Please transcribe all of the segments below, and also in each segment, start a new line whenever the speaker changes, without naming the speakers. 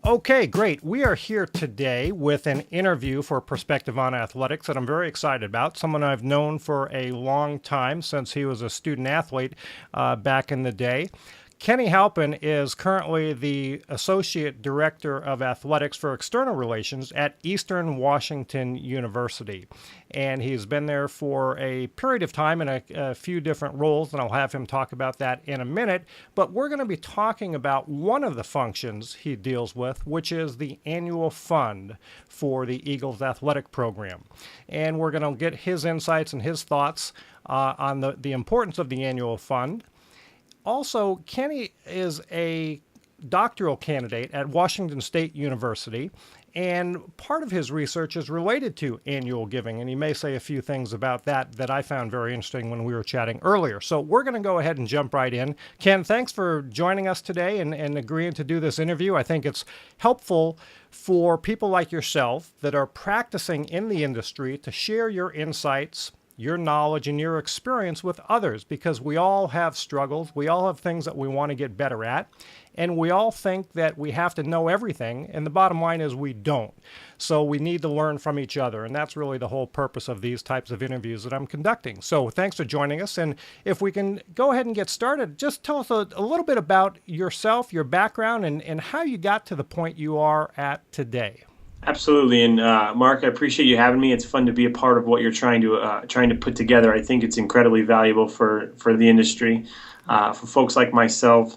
Okay, great. We are here today with an interview for Perspective on Athletics that I'm very excited about. Someone I've known for a long time, since he was a student athlete back in the day. Kenny Halpin is currently the Associate Director of Athletics for External Relations at Eastern Washington University. And he's been there for a period of time in a few different roles, and I'll have him talk about that in a minute. But we're going to be talking about one of the functions he deals with, which is the annual fund for the Eagles athletic program. And we're going to get his insights and his thoughts on the importance of the annual fund. Also, Kenny is a doctoral candidate at Washington State University, and part of his research is related to annual giving, and he may say a few things about that I found very interesting when we were chatting earlier. So we're going to go ahead and jump right in. Ken, thanks for joining us today and agreeing to do this interview. I think it's helpful for people like yourself that are practicing in the industry to share your insights, your knowledge, and your experience with others, because we all have struggles. We all have things that we want to get better at, and we all think that we have to know everything, and the bottom line is we don't. So we need to learn from each other, and that's really the whole purpose of these types of interviews that I'm conducting. So thanks for joining us, and if we can go ahead and get started, just tell us a little bit about yourself, your background, and how you got to the point you are at today.
Absolutely, and Mark, I appreciate you having me. It's fun to be a part of what you're trying to put together. I think it's incredibly valuable for the industry, for folks like myself,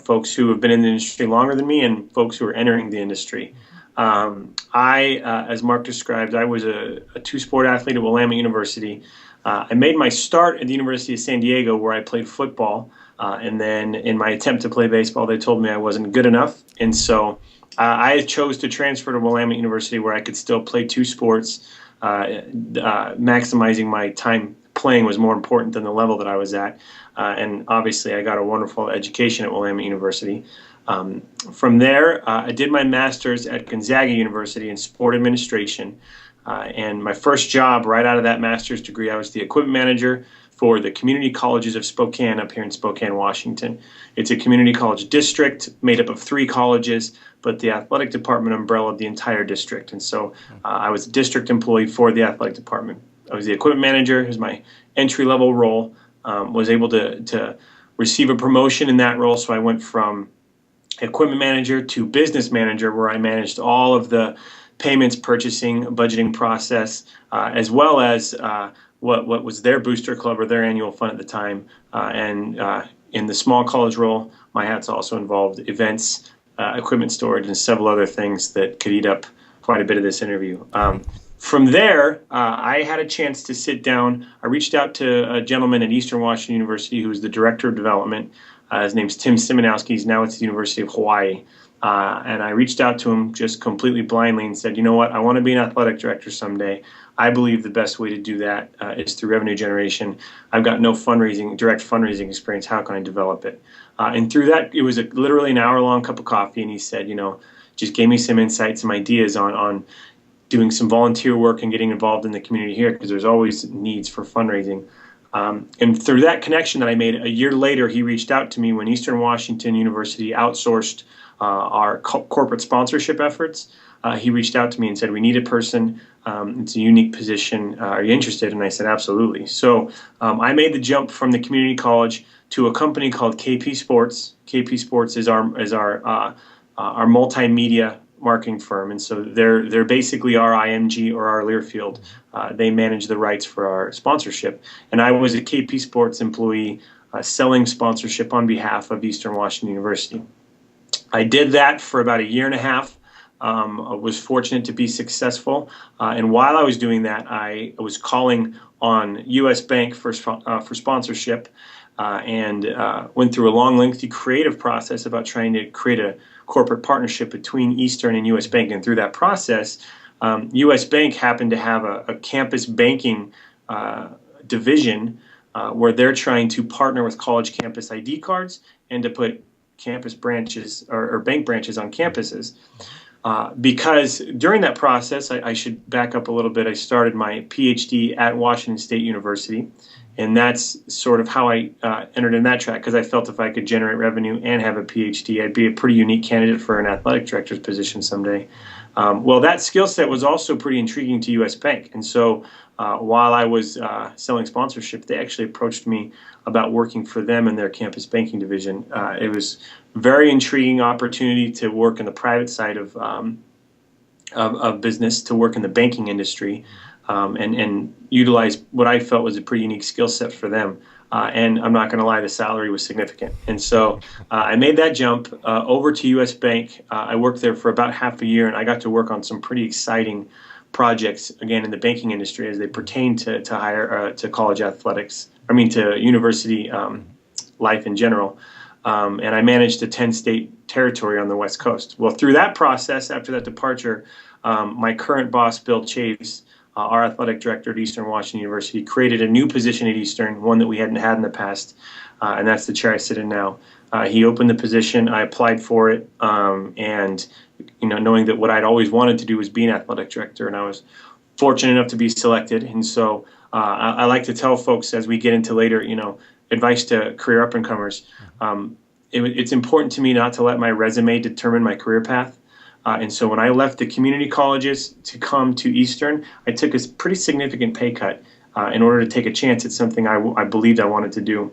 folks who have been in the industry longer than me, and folks who are entering the industry. As Mark described, I was a two-sport athlete at Willamette University. I made my start at the University of San Diego, where I played football, and then in my attempt to play baseball, they told me I wasn't good enough, and so I chose to transfer to Willamette University, where I could still play two sports. Maximizing my time playing was more important than the level that I was at. And obviously, I got a wonderful education at Willamette University. From there, I did my master's at Gonzaga University in sport administration. And my first job right out of that master's degree, I was the equipment manager for the community colleges of Spokane up here in Spokane, Washington. It's a community college district made up of 3 colleges, but the athletic department umbrella of the entire district. And so I was a district employee for the athletic department. I was the equipment manager. It was my entry-level role. Was able to receive a promotion in that role, so I went from equipment manager to business manager, where I managed all of the payments, purchasing, budgeting process, as well as what was their booster club or their annual fund at the time. And in the small college role, my hats also involved events, equipment storage, and several other things that could eat up quite a bit of this interview. From there, I had a chance to sit down. I reached out to a gentleman at Eastern Washington University who was the director of development. His name's Tim Simonowski. He's now at the University of Hawaii. And I reached out to him just completely blindly and said, you know what, I want to be an athletic director someday. I believe the best way to do that is through revenue generation. I've got no direct fundraising experience. How can I develop it? And through that, it was literally an hour-long cup of coffee, and he said, just gave me some insights, some ideas on doing some volunteer work and getting involved in the community here, because there's always needs for fundraising. And through that connection that I made, a year later, he reached out to me when Eastern Washington University outsourced our corporate sponsorship efforts. He reached out to me and said, we need a person. It's a unique position. Are you interested? And I said, absolutely. So I made the jump from the community college to a company called KP Sports. KP Sports is our multimedia marketing firm, and so they're basically our IMG or our Learfield. They manage the rights for our sponsorship, and I was a KP Sports employee selling sponsorship on behalf of Eastern Washington University. I did that for about a year and a half. I was fortunate to be successful, and while I was doing that, I was calling on U.S. Bank for sponsorship, and went through a long, lengthy creative process about trying to create a corporate partnership between Eastern and U.S. Bank. And through that process, U.S. Bank happened to have a campus banking division where they're trying to partner with college campus ID cards and to put campus branches or bank branches on campuses. Because during that process, I should back up a little bit. I started my PhD at Washington State University, and that's sort of how I entered in that track because I felt if I could generate revenue and have a PhD, I'd be a pretty unique candidate for an athletic director's position someday. Well, that skill set was also pretty intriguing to U.S. Bank, and so while I was selling sponsorship, they actually approached me about working for them in their campus banking division. It was a very intriguing opportunity to work in the private side of business, to work in the banking industry, and utilize what I felt was a pretty unique skill set for them. And I'm not going to lie, the salary was significant. And so I made that jump over to U.S. Bank. I worked there for about half a year, and I got to work on some pretty exciting projects, again, in the banking industry as they pertain to higher to college athletics. I mean, to university life in general. And I managed a 10-state territory on the West Coast. Well, through that process, after that departure, my current boss, Bill Chaves, our athletic director at Eastern Washington University, created a new position at Eastern, one that we hadn't had in the past, and that's the chair I sit in now. He opened the position, I applied for it, and knowing that what I'd always wanted to do was be an athletic director, and I was fortunate enough to be selected. And so I like to tell folks as we get into later, advice to career up-and-comers, it's important to me not to let my resume determine my career path. And so when I left the community colleges to come to Eastern, I took a pretty significant pay cut in order to take a chance at something I believed I wanted to do.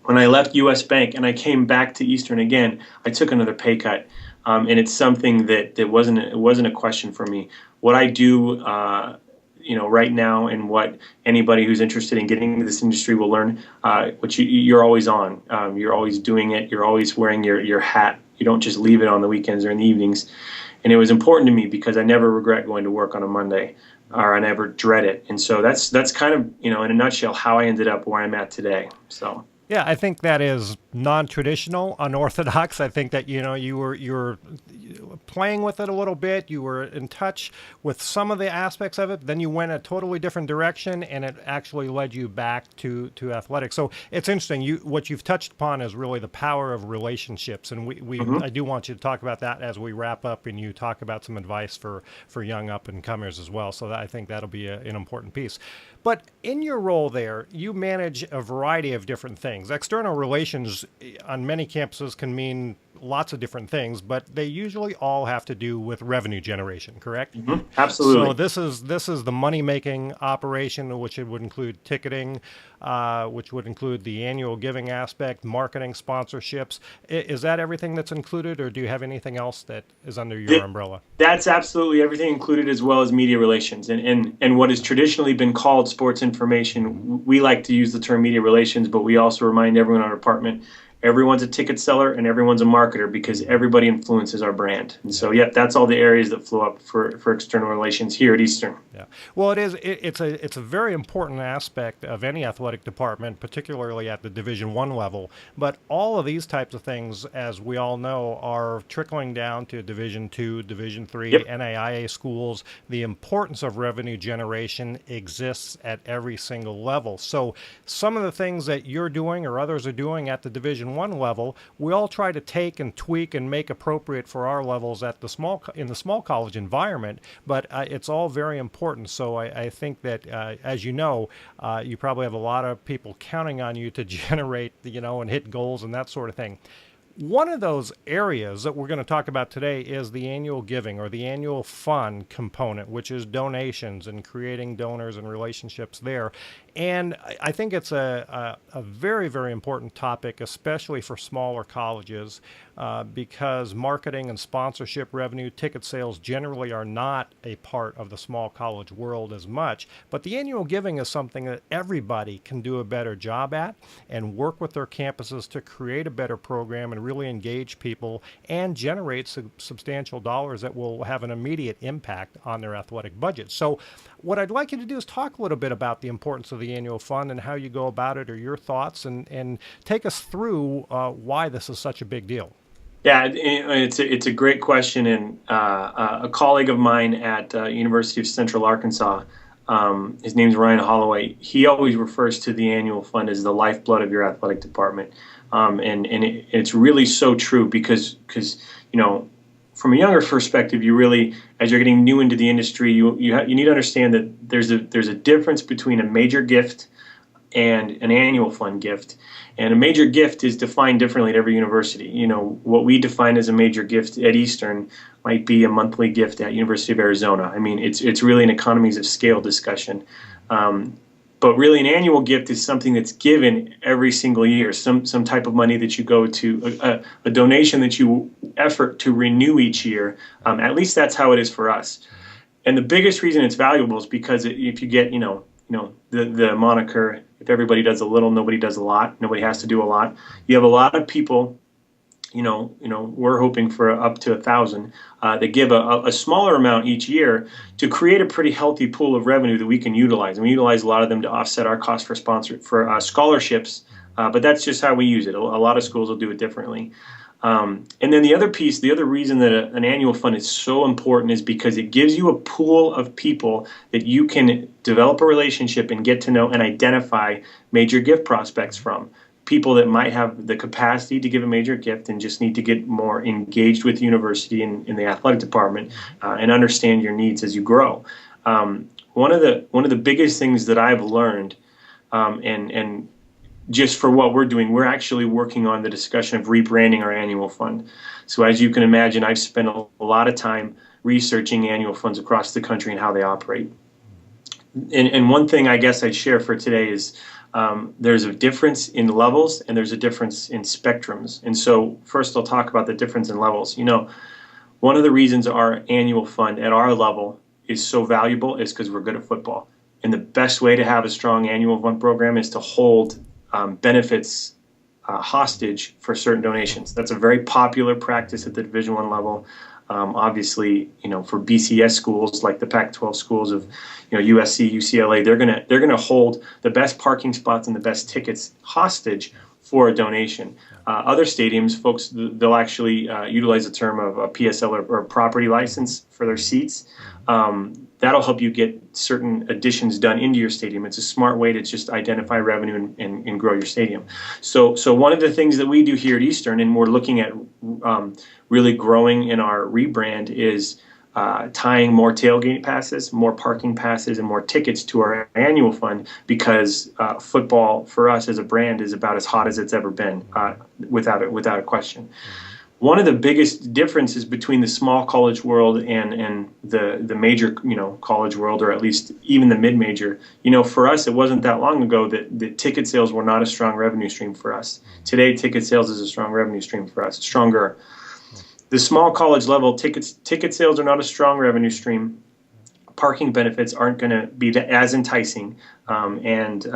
When I left U.S. Bank and I came back to Eastern again, I took another pay cut. And it's something that wasn't a question for me. What I do right now, and what anybody who's interested in getting into this industry will learn, which you're always on. You're always doing it. You're always wearing your hat. You don't just leave it on the weekends or in the evenings. And it was important to me because I never regret going to work on a Monday, or I never dread it. And so that's kind of, in a nutshell, how I ended up where I'm at today. So.
Yeah, I think that is non-traditional, unorthodox. I think that you were playing with it a little bit. You were in touch with some of the aspects of it. Then you went a totally different direction, and it actually led you back to athletics. So it's interesting. What you've touched upon is really the power of relationships, and I do want you to talk about that as we wrap up, and you talk about some advice for young up-and-comers as well. So I think that'll be an important piece. But in your role there, you manage a variety of different things. External relations on many campuses can mean lots of different things, but they usually all have to do with revenue generation, correct?
Mm-hmm. Absolutely.
So this is the money-making operation, which it would include ticketing, which would include the annual giving aspect, marketing, sponsorships. Is that everything that's included, or do you have anything else that is under your umbrella?
That's absolutely everything included, as well as media relations. And what has traditionally been called sports information, we like to use the term media relations, but we also remind everyone in our department, everyone's a ticket seller and everyone's a marketer, because everybody influences our brand. And so, that's all the areas that flow up for external relations here at Eastern.
Yeah. Well, it's a very important aspect of any athletic department, particularly at the Division I level. But all of these types of things, as we all know, are trickling down to Division II, Division III, NAIA schools. The importance of revenue generation exists at every single level. So some of the things that you're doing or others are doing at the Division I level, we all try to take and tweak and make appropriate for our levels at in the small college environment. But it's all very important. So I think that, as you know, you probably have a lot of people counting on you to generate, and hit goals and that sort of thing. One of those areas that we're going to talk about today is the annual giving, or the annual fund component, which is donations and creating donors and relationships there. And I think it's a very, very important topic, especially for smaller colleges, because marketing and sponsorship revenue, ticket sales generally are not a part of the small college world as much. But the annual giving is something that everybody can do a better job at and work with their campuses to create a better program and really engage people and generate substantial dollars that will have an immediate impact on their athletic budget. So what I'd like you to do is talk a little bit about the importance of the annual fund and how you go about it, or your thoughts, and take us through why this is such a big deal.
Yeah, it's a great question, and a colleague of mine at University of Central Arkansas his name's Ryan Holloway. He always refers to the annual fund as the lifeblood of your athletic department, it's really so true because from a younger perspective, you really, as you're getting new into the industry, you need to understand that there's a difference between a major gift and an annual fund gift. And a major gift is defined differently at every university. What we define as a major gift at Eastern might be a monthly gift at University of Arizona. I mean, it's really an economies of scale discussion. But really, an annual gift is something that's given every single year, some type of money that you go to, a donation that you effort to renew each year. At least that's how it is for us. And the biggest reason it's valuable is because if you get, the moniker, if everybody does a little, nobody does a lot. Nobody has to do a lot. You have a lot of people. We're hoping for up to 1,000 that give a smaller amount each year to create a pretty healthy pool of revenue that we can utilize. And we utilize a lot of them to offset our cost for scholarships, but that's just how we use it. A lot of schools will do it differently. And then the other reason that an annual fund is so important is because it gives you a pool of people that you can develop a relationship and get to know and identify major gift prospects from. People that might have the capacity to give a major gift and just need to get more engaged with the university in the athletic department and understand your needs as you grow. One of the biggest things that I've learned, and just for what we're doing, we're actually working on the discussion of rebranding our annual fund. So as you can imagine, I've spent a lot of time researching annual funds across the country and how they operate. And one thing I guess I'd share for today is there's a difference in levels and there's a difference in spectrums. And so first I'll talk about the difference in levels. One of the reasons our annual fund at our level is so valuable is because we're good at football. And the best way to have a strong annual fund program is to hold benefits hostage for certain donations. That's a very popular practice at the Division I level. Obviously, for BCS schools like the Pac-12 schools of, USC, UCLA, they're gonna hold the best parking spots and the best tickets hostage for a donation. Other stadiums, folks, they'll actually utilize the term of a PSL or a property license for their seats. That'll help you get certain additions done into your stadium. It's a smart way to just identify revenue and grow your stadium. So one of the things that we do here at Eastern, and we're looking at really growing in our rebrand, is tying more tailgate passes, more parking passes, and more tickets to our annual fund, because football for us as a brand is about as hot as it's ever been, without a question. One of the biggest differences between the small college world and the major college world, or at least even the mid-major, for us, it wasn't that long ago that ticket sales were not a strong revenue stream for us. Today, ticket sales is a strong revenue stream for us, stronger. The small college level, ticket sales are not a strong revenue stream. Parking benefits aren't going to be as enticing, and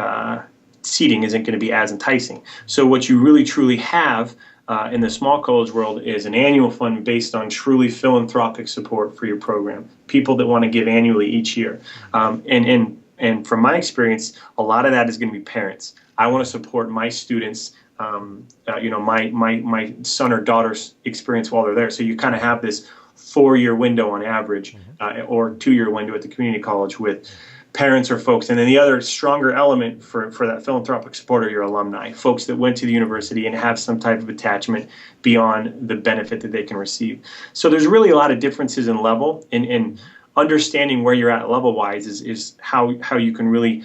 seating isn't going to be as enticing. So what you really truly have in the small college world is an annual fund based on truly philanthropic support for your program. People that want to give annually each year, and from my experience, a lot of that is going to be parents. I want to support my students. My son or daughter's experience while they're there. So you kind of have this 4-year window on average, or 2-year window at the community college with parents or folks. And then the other stronger element for that philanthropic support are your alumni, folks that went to the university and have some type of attachment beyond the benefit that they can receive. So there's really a lot of differences in level, and understanding where you're at level-wise is how you can really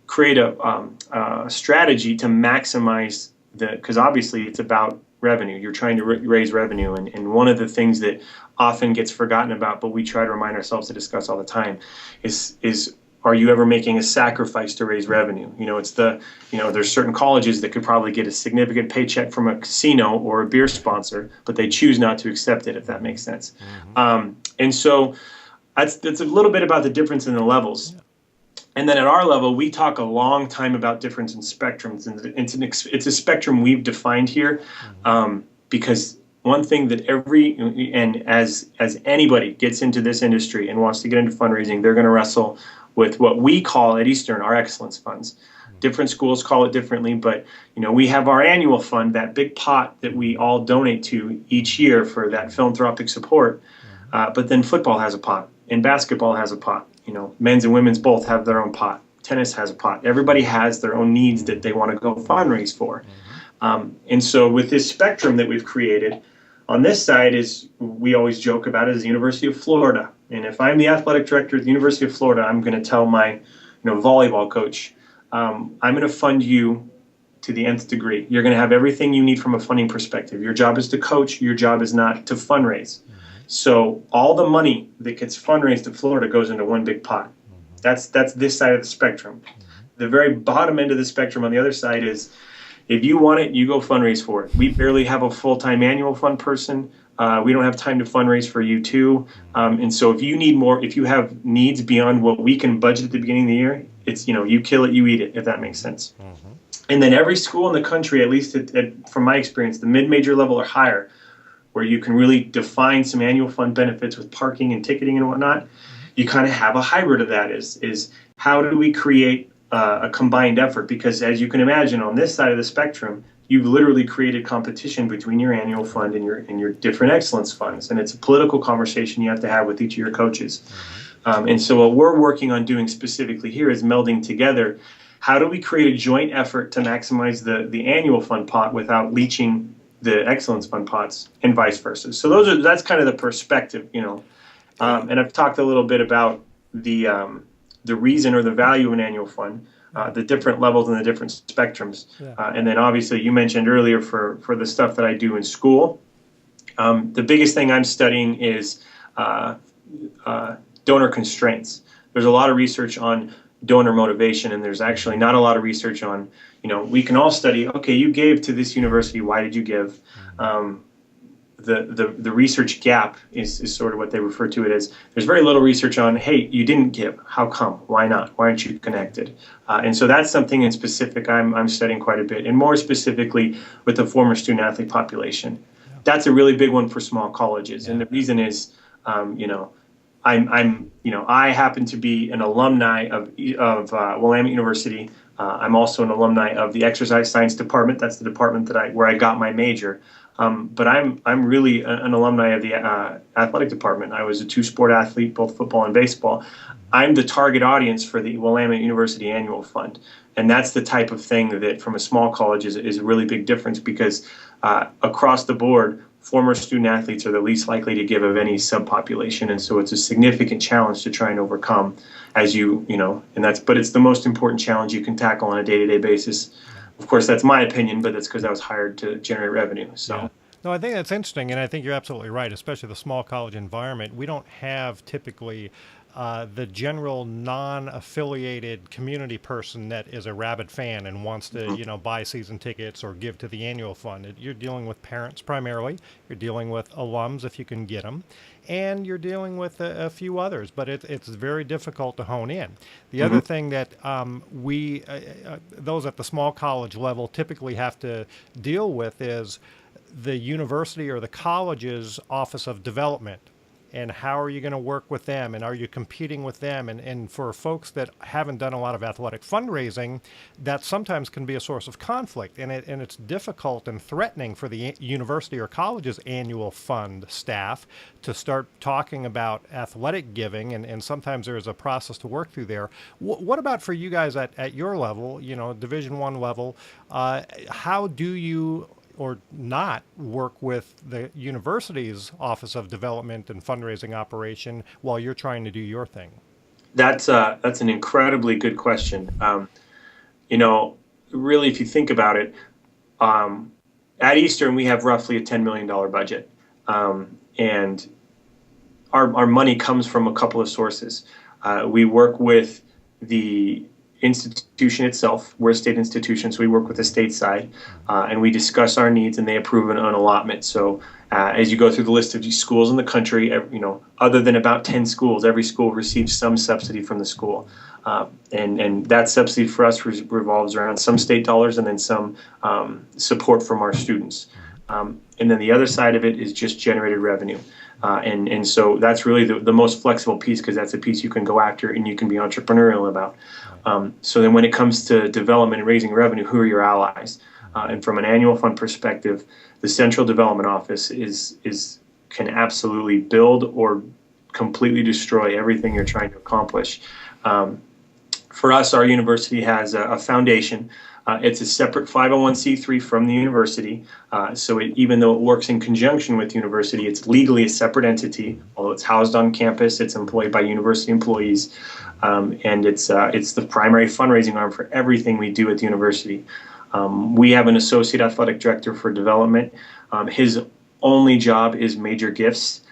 create a strategy to maximize because obviously it's about revenue. You're trying to raise revenue, and one of the things that often gets forgotten about, but we try to remind ourselves to discuss all the time, is are you ever making a sacrifice to raise revenue? There's certain colleges that could probably get a significant paycheck from a casino or a beer sponsor, but they choose not to accept it, if that makes sense. And so that's a little bit about the difference in the levels. Yeah. And then at our level, we talk a long time about difference in spectrums, and it's a spectrum we've defined here, because one thing that as anybody gets into this industry and wants to get into fundraising, they're going to wrestle with what we call at Eastern our excellence funds. Different schools call it differently, but we have our annual fund, that big pot that we all donate to each year for that philanthropic support. But then football has a pot, and basketball has a pot, men's and women's both have their own pot. Tennis has a pot. Everybody has their own needs that they want to go fundraise for. And so with this spectrum that we've created, on this side is, we always joke about it, is the University of Florida. And if I'm the athletic director at the University of Florida, I'm going to tell my volleyball coach, I'm going to fund you to the nth degree. You're going to have everything you need from a funding perspective. Your job is to coach. Your job is not to fundraise. So all the money that gets fundraised at Florida goes into one big pot. That's this side of the spectrum. The very bottom end of the spectrum on the other side is, if you want it, you go fundraise for it. We barely have a full-time annual fund person. We don't have time to fundraise for you too. And so if you need more, if you have needs beyond what we can budget at the beginning of the year, it's, you kill it, you eat it, if that makes sense. And then every school in the country, at least from my experience, the mid-major level or higher, where you can really define some annual fund benefits with parking and ticketing and whatnot, you kind of have a hybrid of that, is how do we create a combined effort? Because as you can imagine, on this side of the spectrum, you've literally created competition between your annual fund and your different excellence funds. And it's a political conversation you have to have with each of your coaches. And so what we're working on doing specifically here is melding together, how do we create a joint effort to maximize the annual fund pot without leaching the excellence fund pots, and vice versa. So that's kind of the perspective, and I've talked a little bit about the reason or the value of an annual fund, the different levels and the different spectrums. And then obviously you mentioned earlier for the stuff that I do in school, the biggest thing I'm studying is donor constraints. There's a lot of research on donor motivation, and there's actually not a lot of research on, we can all study, okay, you gave to this university, why did you give? The research gap is sort of what they refer to it as. There's very little research on, hey, you didn't give, how come, why not, why aren't you connected? And so that's something in specific I'm studying quite a bit, and more specifically with the former student athlete population. That's a really big one for small colleges, and the reason is, I happen to be an alumni of Willamette University. I'm also an alumni of the exercise science department. That's the department where I got my major. But I'm really an alumni of the athletic department. I was a two-sport athlete, both football and baseball. I'm the target audience for the Willamette University Annual Fund. And that's the type of thing that from a small college is a really big difference, because across the board, former student athletes are the least likely to give of any subpopulation. And so it's a significant challenge to try and overcome, but it's the most important challenge you can tackle on a day-to-day basis. Of course, that's my opinion, but that's because I was hired to generate revenue. So.
Yeah. No, I think that's interesting, and I think you're absolutely right, especially the small college environment. We don't have typically the general non-affiliated community person that is a rabid fan and wants to, buy season tickets or give to the annual fund. You're dealing with parents primarily. You're dealing with alums if you can get them. And you're dealing with a few others, but it's very difficult to hone in. The other thing that those at the small college level typically have to deal with is the university or the college's Office of Development. And how are you going to work with them? And are you competing with them? And for folks that haven't done a lot of athletic fundraising, that sometimes can be a source of conflict. And it's difficult and threatening for the university or college's annual fund staff to start talking about athletic giving. And sometimes there's a process to work through there. What about for you guys at your level, Division I level? How do you or not work with the university's Office of Development and Fundraising operation while you're trying to do your thing?
That's an incredibly good question. Really, if you think about it, at Eastern we have roughly a $10 million budget, and our money comes from a couple of sources. We work with the institution itself. We're a state institution, so we work with the state side, and we discuss our needs, and they approve an allotment. So as you go through the list of these schools in the country, other than about 10 schools, every school receives some subsidy from the school. And that subsidy for us revolves around some state dollars and then some support from our students. And then the other side of it is just generated revenue. And so that's really the most flexible piece, because that's a piece you can go after and you can be entrepreneurial about. So then when it comes to development and raising revenue, who are your allies? And from an annual fund perspective, the Central Development Office can absolutely build or completely destroy everything you're trying to accomplish. For us, our university has a foundation. It's a separate 501c3 from the university. So even though it works in conjunction with the university, it's legally a separate entity. Although it's housed on campus, it's employed by university employees. And it's the primary fundraising arm for everything we do at the university. We have an associate athletic director for development. His only job is major gifts.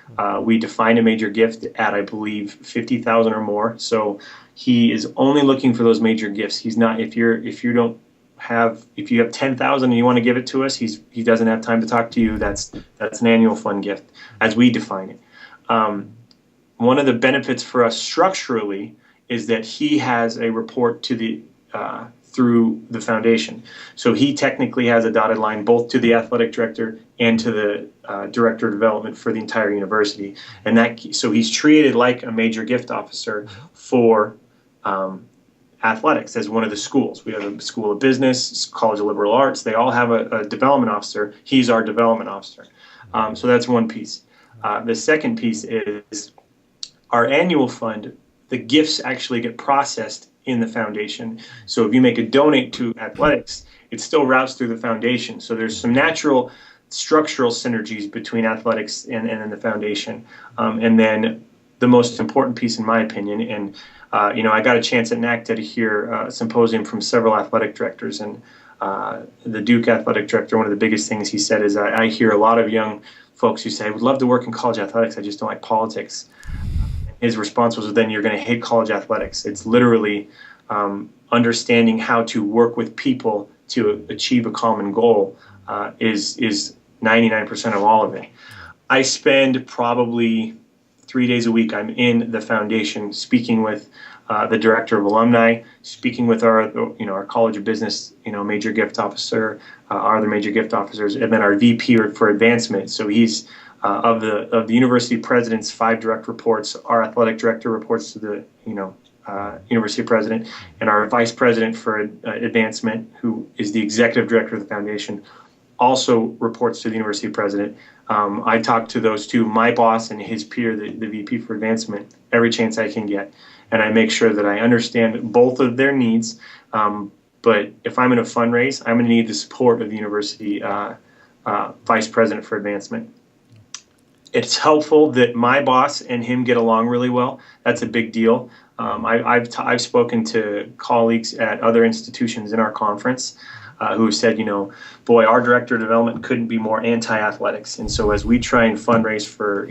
We define a major gift at, I believe, 50,000 or more. So he is only looking for those major gifts. He's not, if you have 10,000 and you want to give it to us, he doesn't have time to talk to you. That's an annual fund gift as we define it. One of the benefits for us structurally is that he has a report to the through the foundation. So he technically has a dotted line both to the athletic director and to the director of development for the entire university. And so he's treated like a major gift officer for athletics as one of the schools. We have a School of Business, College of Liberal Arts. They all have a development officer. He's our development officer. So that's one piece. The second piece is our annual fund. The gifts actually get processed in the foundation. So if you make a donate to athletics, it still routes through the foundation. So there's some natural structural synergies between athletics and the foundation. And then the most important piece, in my opinion, and I got a chance at NACTA to hear a symposium from several athletic directors, and the Duke athletic director, one of the biggest things he said is, I hear a lot of young folks who say, I would love to work in college athletics, I just don't like politics. His response was, then you're going to hate college athletics. It's literally understanding how to work with people to achieve a common goal is 99% of all of it. I spend probably 3 days a week. I'm in the foundation speaking with the director of alumni, speaking with our College of Business, major gift officer, our other major gift officers, and then our VP for advancement. So he's of the university president's 5 direct reports. Our athletic director reports to the university president, and our vice president for advancement, who is the executive director of the foundation, also reports to the university president. I talk to those two, my boss and his peer, the VP for advancement, every chance I can get, and I make sure that I understand both of their needs. But if I'm going to fundraise, I'm going to need the support of the university vice president for advancement. It's helpful that my boss and him get along really well. That's a big deal. I've spoken to colleagues at other institutions in our conference who have said, boy, our director of development couldn't be more anti-athletics. And so as we try and fundraise for,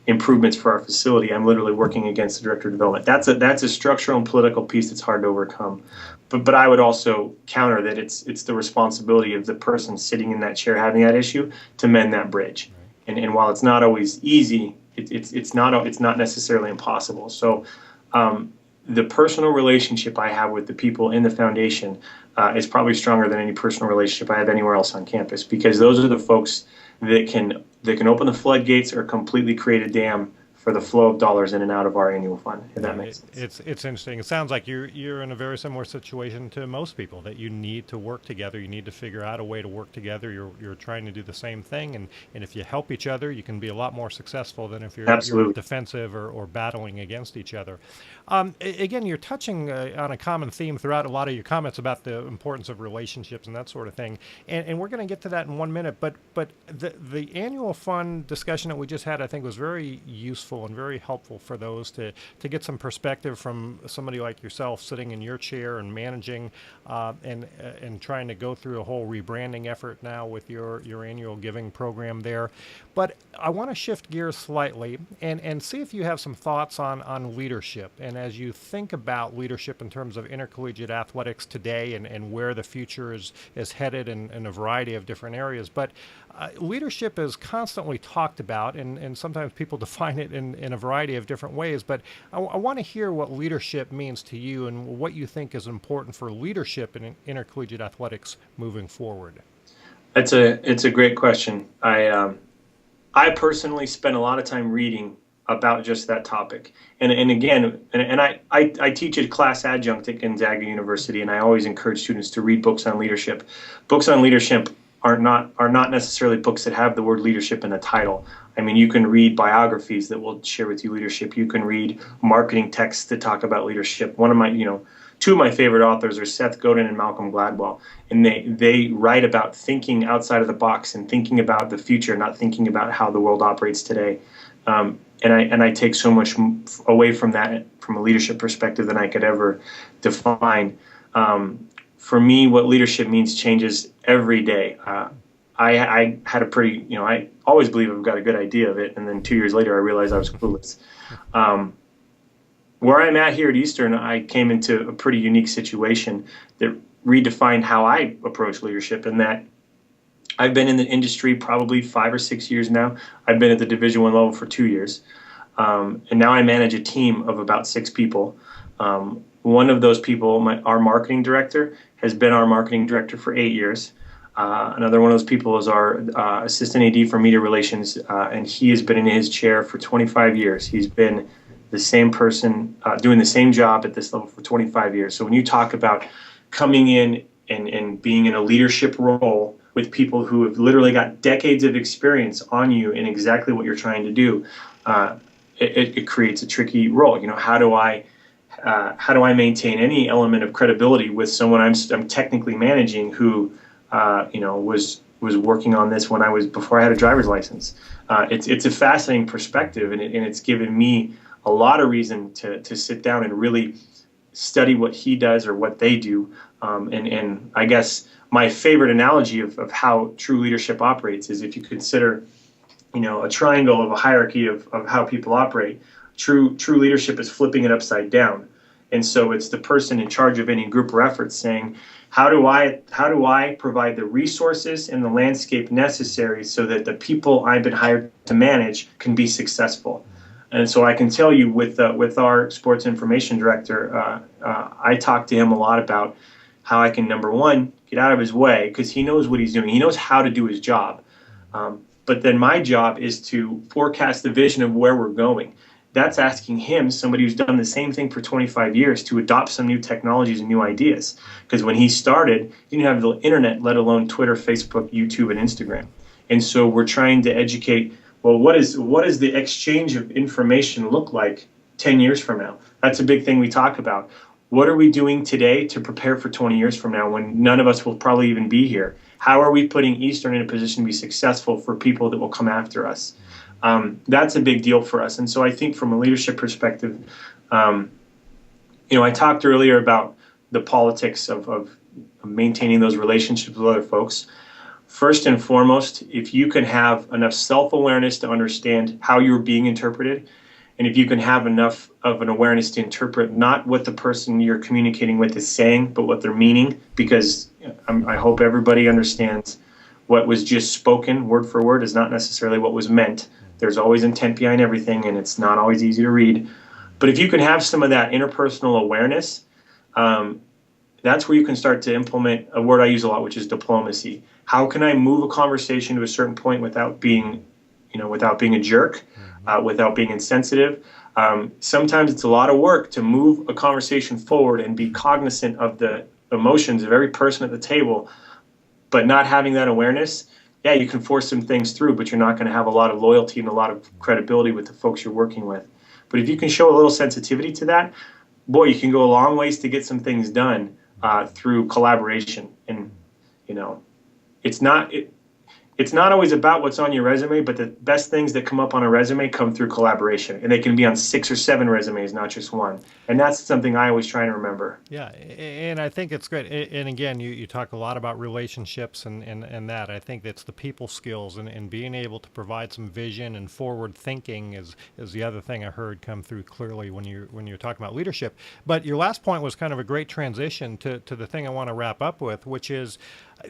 improvements for our facility, I'm literally working against the director of development. That's a structural and political piece that's hard to overcome. But I would also counter that it's the responsibility of the person sitting in that chair having that issue to mend that bridge. And while it's not always easy, it's not necessarily impossible. So the personal relationship I have with the people in the foundation is probably stronger than any personal relationship I have anywhere else on campus, because those are the folks that can open the floodgates or completely create a dam for the flow of dollars in and out of our annual fund, if that makes sense.
It's interesting. It sounds like you're in a very similar situation to most people, that you need to work together. You need to figure out a way to work together. You're trying to do the same thing, and if you help each other, you can be a lot more successful than if you're defensive or battling against each other. Again, you're touching on a common theme throughout a lot of your comments about the importance of relationships and that sort of thing, and we're going to get to that in 1 minute. But the annual fund discussion that we just had, I think, was very useful and very helpful for those to get some perspective from somebody like yourself sitting in your chair and managing and trying to go through a whole rebranding effort now with your annual giving program there. But I want to shift gears slightly and see if you have some thoughts on leadership. And as you think about leadership in terms of intercollegiate athletics today and where the future is headed in a variety of different areas. But leadership is constantly talked about, and sometimes people define it in a variety of different ways. But I want to hear what leadership means to you and what you think is important for leadership in intercollegiate athletics moving forward.
It's a great question. I personally spend a lot of time reading about just that topic. And again, I teach a class adjunct at Gonzaga University, and I always encourage students to read books on leadership. Books on leadership are not necessarily books that have the word leadership in the title. I mean, you can read biographies that will share with you leadership. You can read marketing texts that talk about leadership. One of my, two of my favorite authors are Seth Godin and Malcolm Gladwell, and they write about thinking outside of the box and thinking about the future, not thinking about how the world operates today. And I take so much away from that from a leadership perspective than I could ever define. For me, what leadership means changes every day. I had a pretty, I always believe I've got a good idea of it, and then 2 years later I realized I was clueless. Where I'm at here at Eastern, I came into a pretty unique situation that redefined how I approach leadership, in that I've been in the industry probably 5 or 6 years now. I've been at the Division I level for 2 years. And now I manage a team of about 6 people. One of those people, our marketing director, has been our marketing director for 8 years. Another one of those people is our assistant AD for media relations, and he has been in his chair for 25 years. He's been the same person doing the same job at this level for 25 years. So when you talk about coming in and being in a leadership role with people who have literally got decades of experience on you in exactly what you're trying to do, it creates a tricky role. How do I maintain any element of credibility with someone I'm technically managing who was working on this before I had a driver's license? It's a fascinating perspective, and it's given me a lot of reason to sit down and really study what he does or what they do. And I guess my favorite analogy of how true leadership operates is, if you consider, a triangle of a hierarchy of how people operate, true leadership is flipping it upside down. And so it's the person in charge of any group or effort saying, how do I provide the resources and the landscape necessary so that the people I've been hired to manage can be successful? And so I can tell you, with our sports information director, I talk to him a lot about how I can, number one, get out of his way, because he knows what he's doing. He knows how to do his job. But then my job is to forecast the vision of where we're going. That's asking him, somebody who's done the same thing for 25 years, to adopt some new technologies and new ideas. Because when he started, he didn't have the internet, let alone Twitter, Facebook, YouTube, and Instagram. And so we're trying to educate, well, what is the exchange of information look like 10 years from now? That's a big thing we talk about. What are we doing today to prepare for 20 years from now, when none of us will probably even be here? How are we putting Eastern in a position to be successful for people that will come after us? That's a big deal for us. And so I think from a leadership perspective, I talked earlier about the politics of maintaining those relationships with other folks. First and foremost, if you can have enough self-awareness to understand how you're being interpreted, and if you can have enough of an awareness to interpret not what the person you're communicating with is saying, but what they're meaning, because I hope everybody understands what was just spoken word for word is not necessarily what was meant. There's always intent behind everything, and it's not always easy to read. But if you can have some of that interpersonal awareness, that's where you can start to implement a word I use a lot, which is diplomacy. How can I move a conversation to a certain point without being a jerk, without being insensitive? Sometimes it's a lot of work to move a conversation forward and be cognizant of the emotions of every person at the table, but not having that awareness. Yeah, you can force some things through, but you're not going to have a lot of loyalty and a lot of credibility with the folks you're working with. But if you can show a little sensitivity to that, boy, you can go a long ways to get some things done through collaboration. And it's not always about what's on your resume, but the best things that come up on a resume come through collaboration, and they can be on 6 or 7 resumes, not just one. And that's something I always try to remember.
Yeah, and I think it's great. And again, you talk a lot about relationships and that. I think that's the people skills, and being able to provide some vision and forward thinking is the other thing I heard come through clearly when you're talking about leadership. But your last point was kind of a great transition to the thing I want to wrap up with, which is,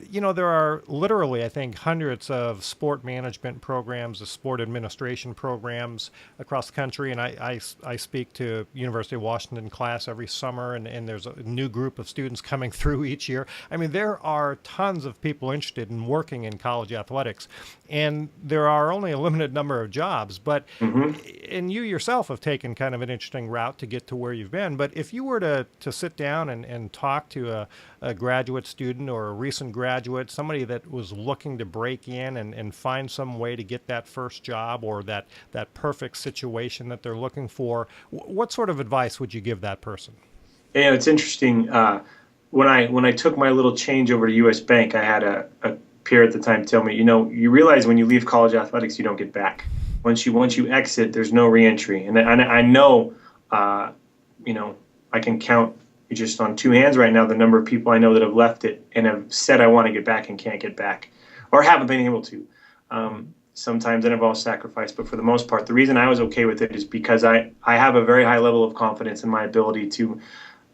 there are literally, I think, hundreds of sport management programs, the sport administration programs across the country. And I speak to University of Washington class every summer, and there's a new group of students coming through each year. I mean, there are tons of people interested in working in college athletics, and there are only a limited number of jobs. But and you yourself have taken kind of an interesting route to get to where you've been. But if you were to sit down and talk to a graduate student or a recent graduate, somebody that was looking to break in and find some way to get that first job or that perfect situation that they're looking for, what sort of advice would you give that person?
Yeah, it's interesting. When I took my little change over to U.S. Bank, I had a peer at the time tell me, you realize when you leave college athletics, you don't get back. Once you exit, there's no reentry. And I know, uh, I can count just on two hands right now the number of people I know that have left it and have said I want to get back and can't get back, or haven't been able to. Sometimes it involves sacrifice, but for the most part, the reason I was okay with it is because I have a very high level of confidence in my ability to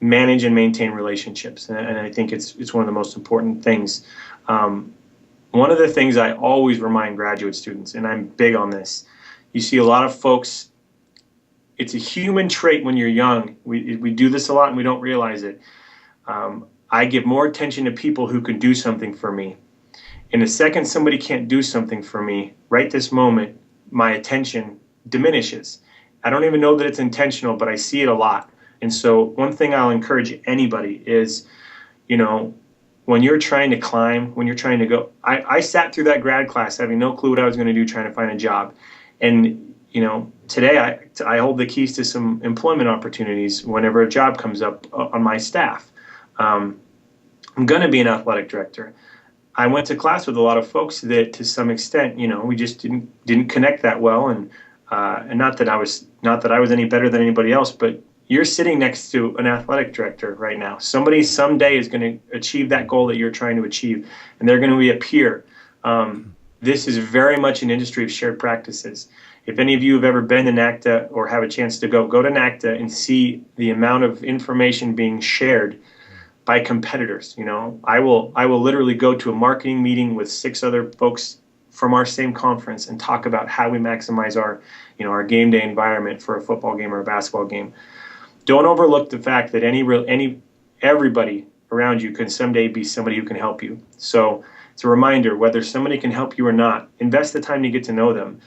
manage and maintain relationships, and I think it's one of the most important things. One of the things I always remind graduate students, and I'm big on this, you see a lot of folks. It's a human trait when you're young. We do this a lot and we don't realize it. I give more attention to people who can do something for me. In the second somebody can't do something for me, right this moment, my attention diminishes. I don't even know that it's intentional, but I see it a lot. And so one thing I'll encourage anybody is, when you're trying to climb, when you're trying to go, I sat through that grad class having no clue what I was going to do, trying to find a job. And today I hold the keys to some employment opportunities whenever a job comes up on my staff. I'm going to be an athletic director. I went to class with a lot of folks that, to some extent, we just didn't connect that well, and not that I was any better than anybody else, but you're sitting next to an athletic director right now. Somebody someday is going to achieve that goal that you're trying to achieve, and they're going to be a peer. This is very much an industry of shared practices. If any of you have ever been to NACTA or have a chance to go to NACTA and see the amount of information being shared by competitors. I will literally go to a marketing meeting with 6 other folks from our same conference and talk about how we maximize our game day environment for a football game or a basketball game. Don't overlook the fact that everybody around you can someday be somebody who can help you. So it's a reminder, whether somebody can help you or not, invest the time to get to know them,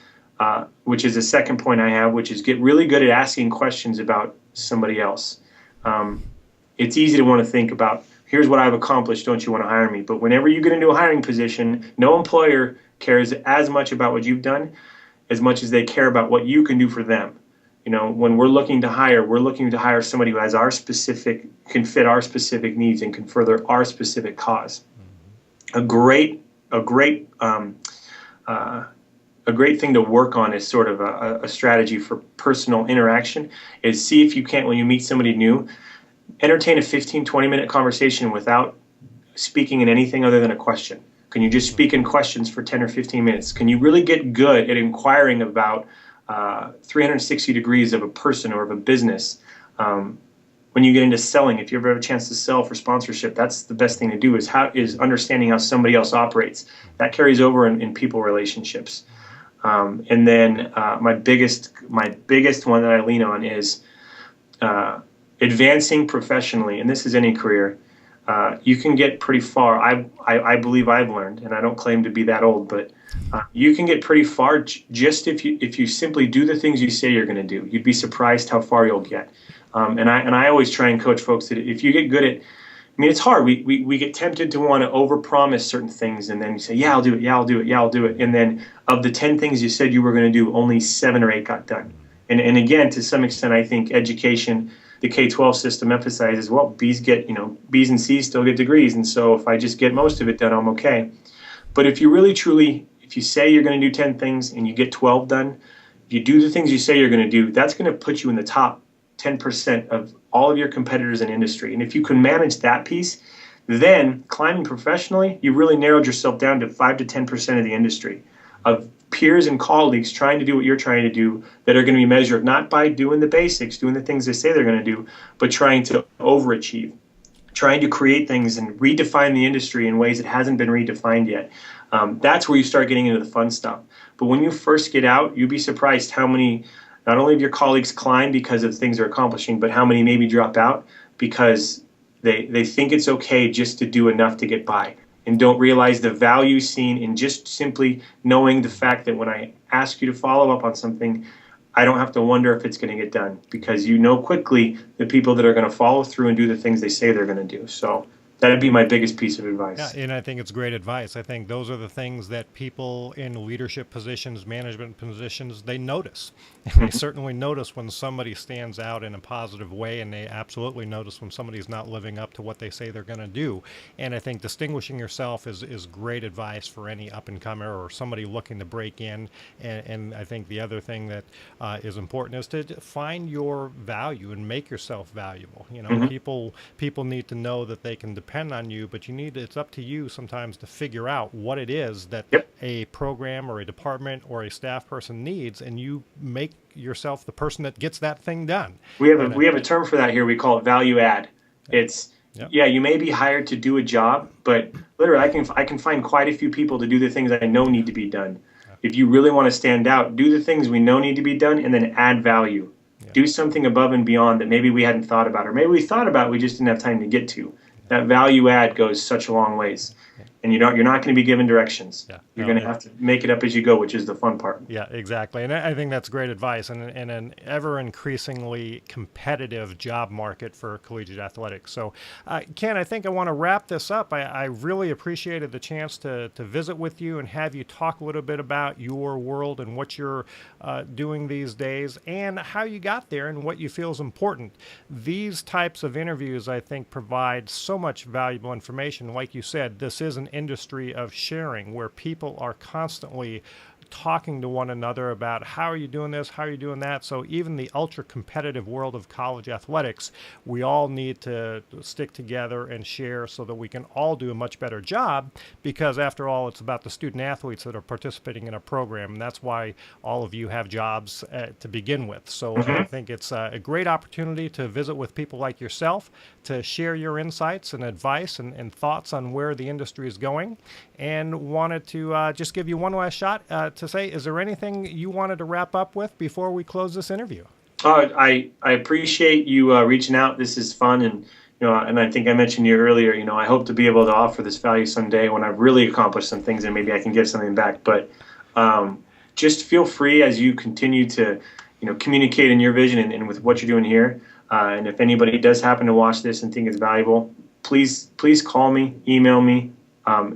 which is the second point I have, which is get really good at asking questions about somebody else. It's easy to want to think about, here's what I've accomplished, don't you want to hire me? But whenever you get into a hiring position, no employer cares as much about what you've done as much as they care about what you can do for them. When we're looking to hire somebody who can fit our specific needs and can further our specific cause. A great thing to work on is sort of a strategy for personal interaction is see if you can't, when you meet somebody new, entertain a 15-20 minute conversation without speaking in anything other than a question. Can you just speak in questions for 10 or 15 minutes? Can you really get good at inquiring about 360 degrees of a person or of a business? When you get into selling, if you ever have a chance to sell for sponsorship, that's the best thing to do is understanding how somebody else operates. That carries over in people relationships. And then my biggest one that I lean on is advancing professionally, and this is any career. You can get pretty far. I believe I've learned, and I don't claim to be that old, but you can get pretty far just if you simply do the things you say you're going to do. You'd be surprised how far you'll get. And I always try and coach folks that if you get good at, it's hard. We get tempted to want to overpromise certain things, and then you say, yeah, I'll do it, yeah, I'll do it, yeah, I'll do it. And then of the 10 things you said you were going to do, only 7 or 8 got done. And again, to some extent, I think education, the K-12 system emphasizes, well, B's and C's still get degrees, and so if I just get most of it done, I'm okay. But if you really, truly, if you say you're going to do 10 things and you get 12 done, if you do the things you say you're going to do, that's going to put you in the top 10% of all of your competitors in industry. And if you can manage that piece, then climbing professionally, you really narrowed yourself down to 5 to 10% of the industry of peers and colleagues trying to do what you're trying to do that are going to be measured not by doing the basics, doing the things they say they're going to do, but trying to overachieve, trying to create things and redefine the industry in ways it hasn't been redefined yet. That's where you start getting into the fun stuff. But when you first get out, you'd be surprised how many, not only of your colleagues climb because of things they're accomplishing, but how many maybe drop out because they think it's okay just to do enough to get by and don't realize the value seen in just simply knowing the fact that when I ask you to follow up on something, I don't have to wonder if it's going to get done because you know quickly the people that are going to follow through and do the things they say they're going to do. So That'd be my biggest piece of
Yeah,
advice.
and I think it's great advice. I think those are the things that people in leadership positions, management positions, they notice. They
Mhm.
certainly notice when somebody stands out in a positive way, and they absolutely notice when somebody's not living up to what they say they're going to do. And I think distinguishing yourself is great advice for any up and comer or somebody looking to break in. And I think the other thing that is important is to find your value and make yourself valuable. You know,
Mhm.
people need to know that they can depend on you, but it's up to you sometimes to figure out what it is that
Yep.
a program or a department or a staff person needs, and you make yourself the person that gets that thing done. And
We have a term for that here. We call it value add.
yeah,
It's
yeah,
yeah, you may be hired to do a job, but literally I can find quite a few people to do the things I know need to be done.
yeah,
If you really want to stand out, do the things we know need to be done and then add value.
yeah,
Do something above and beyond that maybe we hadn't thought about, or maybe we thought about, we just didn't have time to get to. That value add goes such a long ways.
yeah,
And you're not going to be given directions.
yeah.
You're
No,
going to have to make it up as you go, which is the fun part.
yeah, exactly. And I think that's great advice. And in an ever increasingly competitive job market for collegiate athletics. So, Ken, I think I want to wrap this up. I really appreciated the chance to visit with you and have you talk a little bit about your world and what you're doing these days and how you got there and what you feel is important. These types of interviews, I think, provide so much valuable information. Like you said, this is an industry of sharing where people are constantly talking to one another about how are you doing this, how are you doing that. So even the ultra competitive world of college athletics, we all need to stick together and share so that we can all do a much better job, because after all, it's about the student athletes that are participating in a program, and that's why all of you have jobs to begin with. So I
Hmm.
think it's a great opportunity to visit with people like yourself, to share your insights and advice and thoughts on where the industry is going, and wanted to just give you one last shot to say, is there anything you wanted to wrap up with before we close this interview?
I appreciate you reaching out. This is fun, and and I think I mentioned to you earlier. I hope to be able to offer this value someday when I've really accomplished some things, and maybe I can give something back. But just feel free as you continue to, communicate in your vision and with what you're doing here. And if anybody does happen to watch this and think it's valuable, please call me, email me.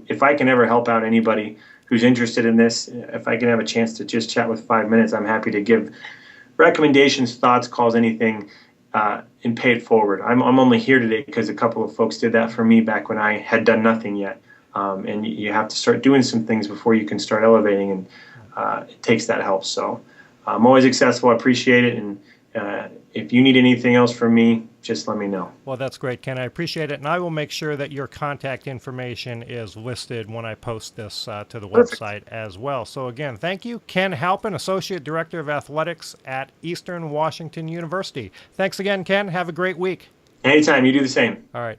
If I can ever help out anybody who's interested in this, if I can have a chance to just chat with 5 minutes, I'm happy to give recommendations, thoughts, calls, anything, and pay it forward. I'm only here today because a couple of folks did that for me back when I had done nothing yet. And you have to start doing some things before you can start elevating, and it takes that help. So I'm always accessible. I appreciate it. And if you need anything else from me, just let me know.
Well, that's great, Ken. I appreciate it. And I will make sure that your contact information is listed when I post this to the
Perfect.
website as well. So, again, thank you. Ken Halpin, Associate Director of Athletics at Eastern Washington University. Thanks again, Ken. Have a great week.
Anytime, you do the same.
All right.